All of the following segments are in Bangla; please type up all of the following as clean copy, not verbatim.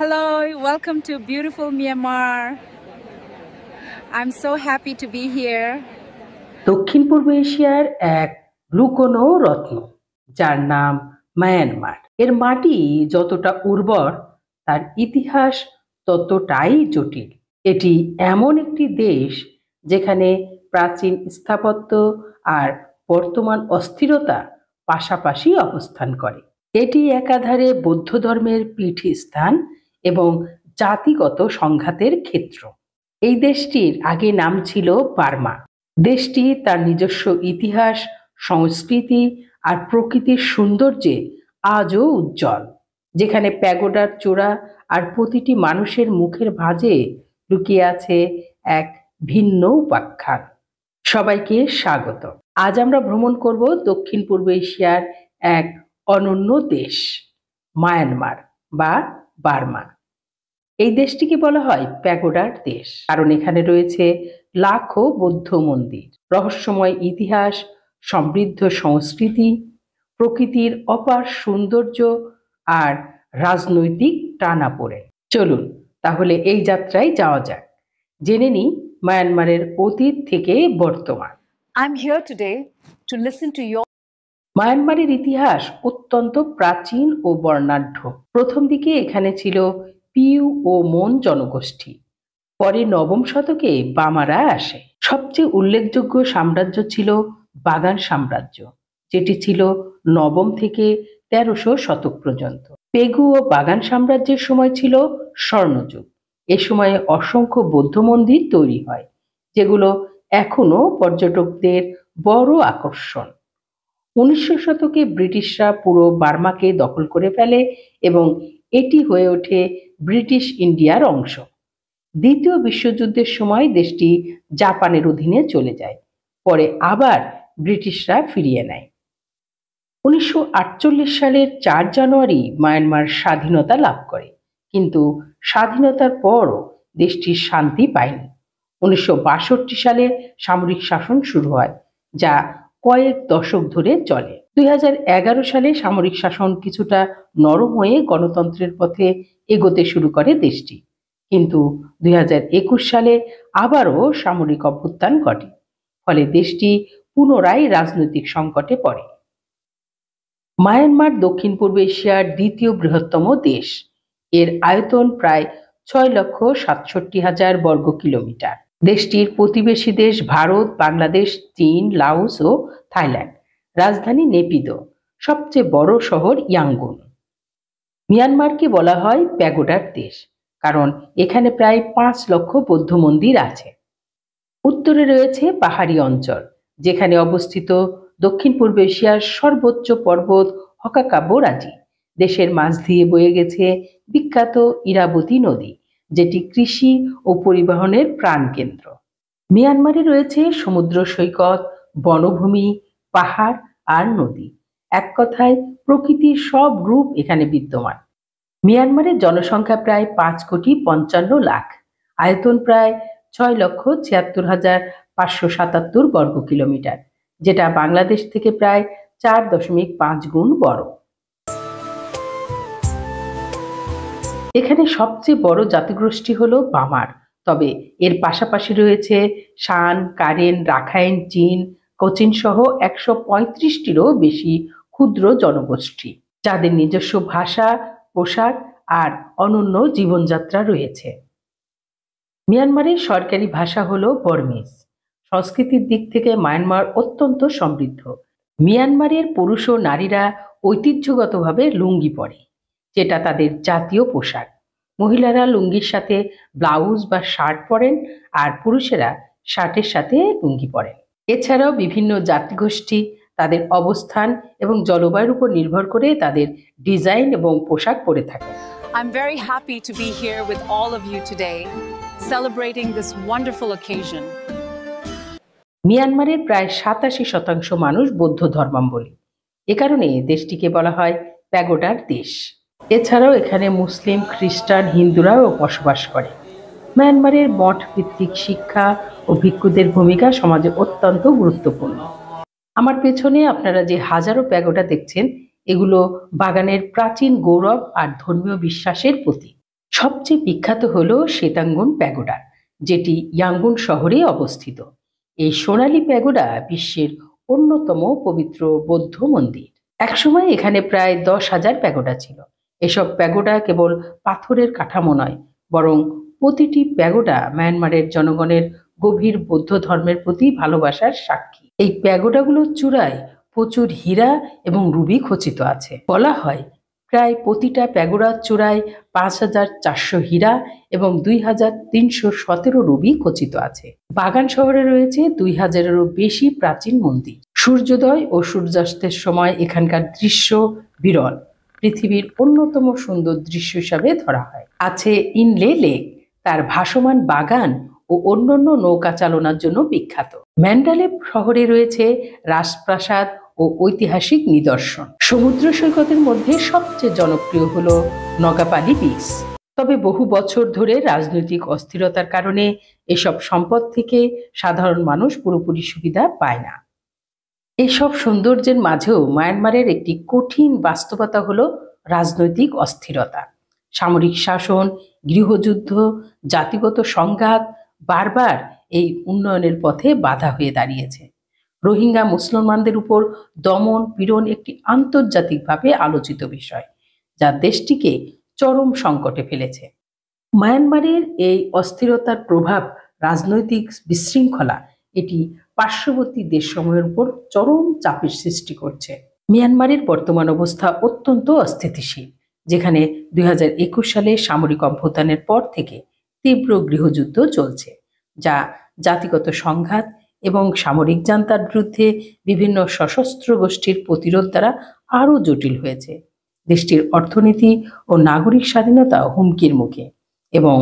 Hello, welcome to beautiful Myanmar. I'm so happy to be here. দক্ষিণ পূর্ব এশিয়ার এক লুকোনো রত্ন যার নাম মায়ানমার। এর মাটি যতটা উর্বর তার ইতিহাস ততটাই জটিল। এটি এমন একটি দেশ যেখানে প্রাচীন স্থাপত্য আর বর্তমান অস্থিরতা পাশাপাশি অবস্থান করে। এটি একাধারে বৌদ্ধ ধর্মের পীঠস্থান এবং জাতিগত সংঘাতের ক্ষেত্র। এই দেশটির আগে নাম ছিল বার্মা। দেশটি তার নিজস্ব ইতিহাস, সংস্কৃতি আর প্রকৃতির সৌন্দর্যে আজও উজ্জ্বল, যেখানে প্যাগোডার চূড়া আর প্রতিটি মানুষের মুখের ভাঁজে লুকিয়ে আছে এক ভিন্ন উপাখ্যান। সবাইকে স্বাগত। আজ আমরা ভ্রমণ করব দক্ষিণ পূর্ব এশিয়ার এক অনন্য দেশ, মায়ানমার বা বার্মা। এই দেশটিকে বলা হয় প্যাগোডার দেশ, কারণ এখানে রয়েছে লাখো বৌদ্ধ মন্দির, রহস্যময় ইতিহাস, সমৃদ্ধ সংস্কৃতি, প্রকৃতির অপার সৌন্দর্য আর রাজনৈতিক টানাপোড়েন। চলুন তাহলে এই যাত্রায় যাওয়া যাক, জেনে নিই মায়ানমারের অতীত থেকে বর্তমান। I'm here today to listen to your মায়ানমারের ইতিহাস অত্যন্ত প্রাচীন ও বর্ণাঢ্য। প্রথম দিকে এখানে ছিল পিউ ও মন জনগোষ্ঠী, পরে নবম শতকে বামারা আসে। সবচেয়ে উল্লেখযোগ্য সাম্রাজ্য ছিল বাগান সাম্রাজ্য, যেটি ছিল নবম থেকে 1300 শতক পর্যন্ত। পেগু ও বাগান সাম্রাজ্যের সময় ছিল স্বর্ণযুগ। এ সময়ে অসংখ্য বৌদ্ধ মন্দির তৈরি হয়, যেগুলো এখনো পর্যটকদের বড় আকর্ষণ। 1900 শতকে ব্রিটিশরা পুরো বার্মাকে দখল করে ফেলে এবং এটি হয়ে ওঠে ব্রিটিশ ইন্ডিয়ার অংশ। দ্বিতীয় বিশ্বযুদ্ধের সময় দেশটি জাপানের অধীনে চলে যায়, পরে আবার ব্রিটিশরা ফিরিয়ে নেয়। 1948 সালের 4 জানুয়ারি মায়ানমার স্বাধীনতা লাভ করে, কিন্তু স্বাধীনতার পরও দেশটি শান্তি পায়নি। 1962 সালে সামরিক শাসন শুরু হয়, যা কয়েক দশক ধরে চলে। 2011 সালে সামরিক শাসন কিছুটা নরম হয়ে গণতন্ত্রের পথে এগোতে শুরু করে দেশটি, কিন্তু 2021 সালে আবারও সামরিক অভ্যুত্থান ঘটে, ফলে দেশটি পুনরায় রাজনৈতিক সংকটে পড়ে। মায়ানমার দক্ষিণ পূর্ব এশিয়ার দ্বিতীয় বৃহত্তম দেশ। এর আয়তন প্রায় 6,67,000 বর্গ কিলোমিটার। দেশটির প্রতিবেশী দেশ ভারত, বাংলাদেশ, চীন, লাওস ও থাইল্যান্ড। রাজধানী নেপিদো। সবচেয়ে বড় শহর ইয়াঙ্গুন। মিয়ানমারকে বলা হয় প্যাগোডার দেশ, কারণ এখানে প্রায় 5 লক্ষ বৌদ্ধ মন্দির আছে। উত্তরে রয়েছে পাহাড়ি অঞ্চল, যেখানে অবস্থিত দক্ষিণ পূর্ব এশিয়ার সর্বোচ্চ পর্বত হকাকাবরাজি। দেশের মাঝ দিয়ে বয়ে গেছে বিখ্যাত ইরাবতী নদী, যেটি কৃষি ও পরিবহনের প্রাণকেন্দ্র। মিয়ানমারে রয়েছে সমুদ্র সৈকত, বনভূমি, পাহাড় আর নদী। এক কথায় প্রকৃতির সব রূপ এখানে বিদ্যমান। মিয়ানমারের জনসংখ্যা প্রায় 5,55,00,000, আয়তন প্রায় 6,76,577 বর্গ কিলোমিটার, যেটা বাংলাদেশ থেকে প্রায় 4.5 গুণ বড়। এখানে সবচেয়ে বড় জাতিগোষ্ঠী হলো বামার, তবে এর পাশাপাশি রয়েছে শান, কারেন, রাখাইন, চীন, কোচিন সহ 135টিরও বেশি ক্ষুদ্র জনগোষ্ঠী, যাদের নিজস্ব ভাষা, পোশাক আর অনন্য জীবনযাত্রা রয়েছে। মিয়ানমারের সরকারি ভাষা হলো বর্মিজ। সংস্কৃতির দিক থেকে মায়ানমার অত্যন্ত সমৃদ্ধ। মিয়ানমারের পুরুষ ও নারীরা ঐতিহ্যগতভাবে লুঙ্গি পরে, যেটা তাদের জাতীয় পোশাক। মহিলারা লুঙ্গির সাথে ব্লাউজ বা শার্ট পরেন, আর পুরুষেরা শার্টের সাথে লুঙ্গি পরেন। এছাড়াও বিভিন্ন জাতিগোষ্ঠী তাদের অবস্থান এবং জলবায়ুর উপর নির্ভর করে তাদের ডিজাইন এবং পোশাক পরে থাকে। I'm very happy to be here with all of you today, celebrating this wonderful occasion. মিয়ানমারের প্রায় 87% মানুষ বৌদ্ধ ধর্মাবলম্বী। এ কারণে দেশটিকে বলা হয় প্যাগোডার দেশ। এছাড়াও এখানে মুসলিম, খ্রিস্টান, হিন্দুরাও বসবাস করে। মিয়ানমারের মঠ ভিত্তিক শিক্ষা ও ভিক্ষুদের ভূমিকা সমাজে অত্যন্ত গুরুত্বপূর্ণ। আমার পেছনে আপনারা যে হাজারো প্যাগোডা দেখছেন, এগুলো বাগানের প্রাচীন গৌরব আর ধর্মীয় বিশ্বাসের প্রতীক। সবচেয়ে বিখ্যাত হলো শ্বেতাঙ্গন প্যাগোডা, যেটি ইয়াঙ্গুন শহরে অবস্থিত। এই সোনালী প্যাগোডা বিশ্বের অন্যতম পবিত্র বৌদ্ধ মন্দির। একসময় এখানে প্রায় 10,000 প্যাগোডা ছিল। এসব প্যাগোডা কেবল পাথরের কাঠামো নয়, বরং প্রতিটি প্যাগোডা মায়ানমারের জনগণের গভীর বৌদ্ধ ধর্মের প্রতি ভালোবাসার সাক্ষী। এই প্যাগোডাগুলোর চূড়ায় প্রচুর হীরা এবং রুবি খচিত আছে। বলা হয় প্রায় প্রতিটা প্যাগোডার চূড়ায় 5,400 হীরা এবং 2,317 রুবি খচিত আছে। বাগান শহরে রয়েছে 2,000-এরও বেশি প্রাচীন মন্দির। সূর্যোদয় ও সূর্যাস্তের সময় এখানকার দৃশ্য বিরল, পৃথিবীর অন্যতম সুন্দর দৃশ্য হিসাবে ধরা হয়। আছে ইনলে লেক, তার ভাসমান বাগান ও অন্যান্য নৌকা চালনার জন্য বিখ্যাত। ম্যান্ডালেপ শহরে রয়েছে রাজপ্রাসাদ ও ঐতিহাসিক নিদর্শন। সমুদ্র সৈকতের মধ্যে সবচেয়ে জনপ্রিয় হলো নগাপালি বিচ। তবে বহু বছর ধরে রাজনৈতিক অস্থিরতার কারণে এসব সম্পদ থেকে সাধারণ মানুষ পুরোপুরি সুবিধা পায় না। এসব সৌন্দর্যের মাঝেও মায়ানমারের একটি কঠিন বাস্তবতা হলো রাজনৈতিক অস্থিরতা। সামরিক শাসন, গৃহযুদ্ধ, জাতিগত সংঘাত বারবার এই উন্নয়নের পথে বাধা হয়ে দাঁড়িয়েছে। রোহিঙ্গা মুসলমানদের উপর দমন পীড়ন একটি আন্তর্জাতিকভাবে আলোচিত বিষয়, যা দেশটিকে চরম সংকটে ফেলেছে। মায়ানমারের এই অস্থিরতার প্রভাব, রাজনৈতিক বিশৃঙ্খলা এটি পার্শ্ববর্তী দেশসমূহের উপর চরম চাপের সৃষ্টি করছে। মিয়ানমারের বর্তমান অবস্থা অত্যন্ত অস্থিতিশীল, যেখানে 2021 সালে সামরিক অভ্যুত্থানের পর থেকে তীব্র গৃহযুদ্ধ চলছে, যা জাতিগত সংঘাত এবং সামরিক জান্তার বিরুদ্ধে বিভিন্ন সশস্ত্র গোষ্ঠীর প্রতিরোধ দ্বারা আরও জটিল হয়েছে। দেশটির অর্থনীতি ও নাগরিক স্বাধীনতা হুমকির মুখে এবং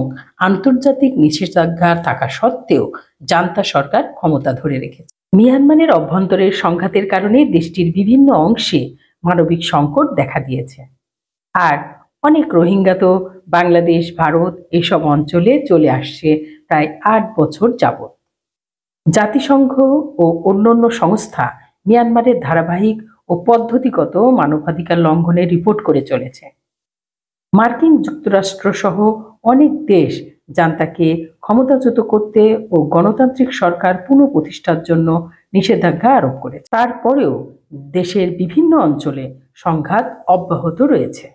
আন্তর্জাতিক নিষেধাজ্ঞা থাকা সত্ত্বেও জান্তা সরকার ক্ষমতা ধরে রেখেছে। মিয়ানমারের অভ্যন্তরের সংঘাতের কারণে দেশটির বিভিন্ন অংশে মানবিক সংকট দেখা দিয়েছে। আর অনেক রোহিঙ্গা তো বাংলাদেশ, ভারত এসব অঞ্চলে চলে আসছে প্রায় 8 বছর যাবৎ। জাতিসংঘ ও অন্যান্য সংস্থা মিয়ানমারের ধারাবাহিক ও পদ্ধতিগত মানবাধিকার লঙ্ঘনের রিপোর্ট করে চলেছে। মার্কিন যুক্তরাষ্ট্র সহ অনেক দেশ জান্তাকে ক্ষমতাচ্যুত করতে ও গণতান্ত্রিক সরকার পুনঃপ্রতিষ্ঠার জন্য নিষেধাজ্ঞা আরোপ করেছে। তারপরেও দেশের বিভিন্ন অঞ্চলে সংঘাত অব্যাহত রয়েছে।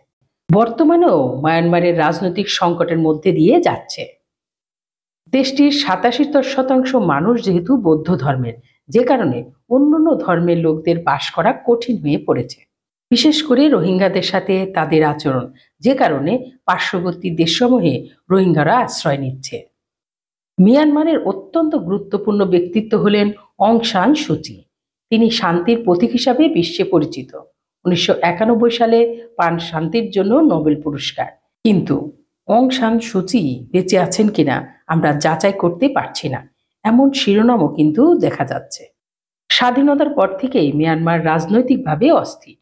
বর্তমানেও মায়ানমারের রাজনৈতিক সংকটের মধ্যে দিয়ে যাচ্ছে। দেশটির 87% মানুষ যেহেতু বৌদ্ধ ধর্মের, যে কারণে অন্যান্য ধর্মের লোকদের বাস করা কঠিন হয়ে পড়েছে, বিশেষ করে রোহিঙ্গাদের সাথে তাদের আচরণ, যে কারণে পার্শ্ববর্তী দেশসমূহে রোহিঙ্গারা আশ্রয় নিচ্ছে। মিয়ানমারের অত্যন্ত গুরুত্বপূর্ণ ব্যক্তিত্ব হলেন অং সান সুচি। তিনি শান্তির প্রতীক হিসাবে বিশ্বে পরিচিত। 1991 সালে পান শান্তির জন্য নোবেল পুরস্কার। কিন্তু অং সান সুচি বেঁচে আছেন কিনা আমরা যাচাই করতে পারছি না, এমন শিরোনামও কিন্তু দেখা যাচ্ছে। স্বাধীনতার পর থেকেই মিয়ানমার রাজনৈতিকভাবে অস্থির।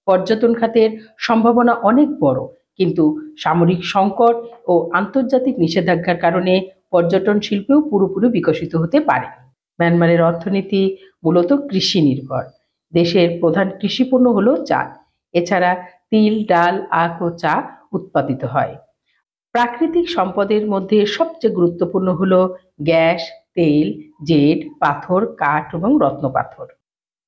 পর্যটন খাতের সম্ভাবনা অনেক বড়, কিন্তু সামরিক সংকট ও আন্তর্জাতিক নিষেধাজ্ঞার কারণে পর্যটন শিল্পেও পুরোপুরি বিকশিত হতে পারেনি। মিয়ানমারের অর্থনীতি মূলত কৃষি নির্ভর। দেশের প্রধান কৃষিপণ্য হলো চাল। এছাড়া তিল, ডাল, আখ ও চা উৎপাদিত হয়। প্রাকৃতিক সম্পদের মধ্যে সবচেয়ে গুরুত্বপূর্ণ হলো গ্যাস, তেল, জেড, পাথর, কাঠ এবং রত্নপাথর।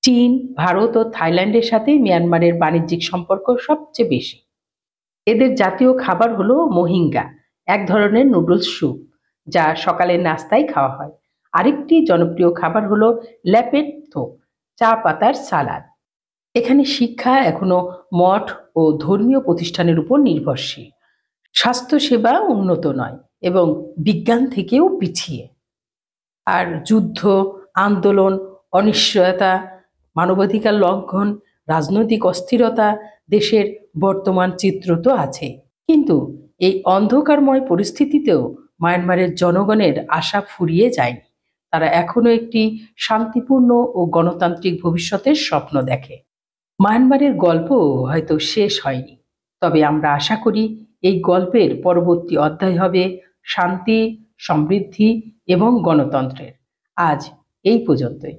চীন, ভারত ও থাইল্যান্ডের সাথে মিয়ানমারের বাণিজ্যিক সম্পর্ক সবচেয়ে বেশি। এদের জাতীয় খাবার হলো মোহিঙ্গা, এক ধরনের নুডলস স্যুপ, যা সকালের নাস্তায় খাওয়া হয়। আরেকটি জনপ্রিয় খাবার হলো ল্যাপেট থোক, চা পাতার সালাদ। এখানে শিক্ষা এখনো মঠ ও ধর্মীয় প্রতিষ্ঠানের উপর নির্ভরশীল। স্বাস্থ্যসেবা উন্নত নয় এবং বিজ্ঞান থেকেও পিছিয়ে। আর যুদ্ধ, আন্দোলন, অনিশ্চয়তা, মানবাধিকার লঙ্ঘন, রাজনৈতিক অস্থিরতা দেশের বর্তমান চিত্র তো আছে। কিন্তু এই অন্ধকারময় পরিস্থিতিতেও মায়ানমারের জনগণের আশা ফুরিয়ে যায়নি। তারা এখনো একটি শান্তিপূর্ণ ও গণতান্ত্রিক ভবিষ্যতের স্বপ্ন দেখে। মায়ানমারের গল্প হয়তো শেষ হয়নি, তবে আমরা আশা করি এই গল্পের পরবর্তী অধ্যায় হবে শান্তি, সমৃদ্ধি এবং গণতন্ত্রের। আজ এই পর্যন্তই।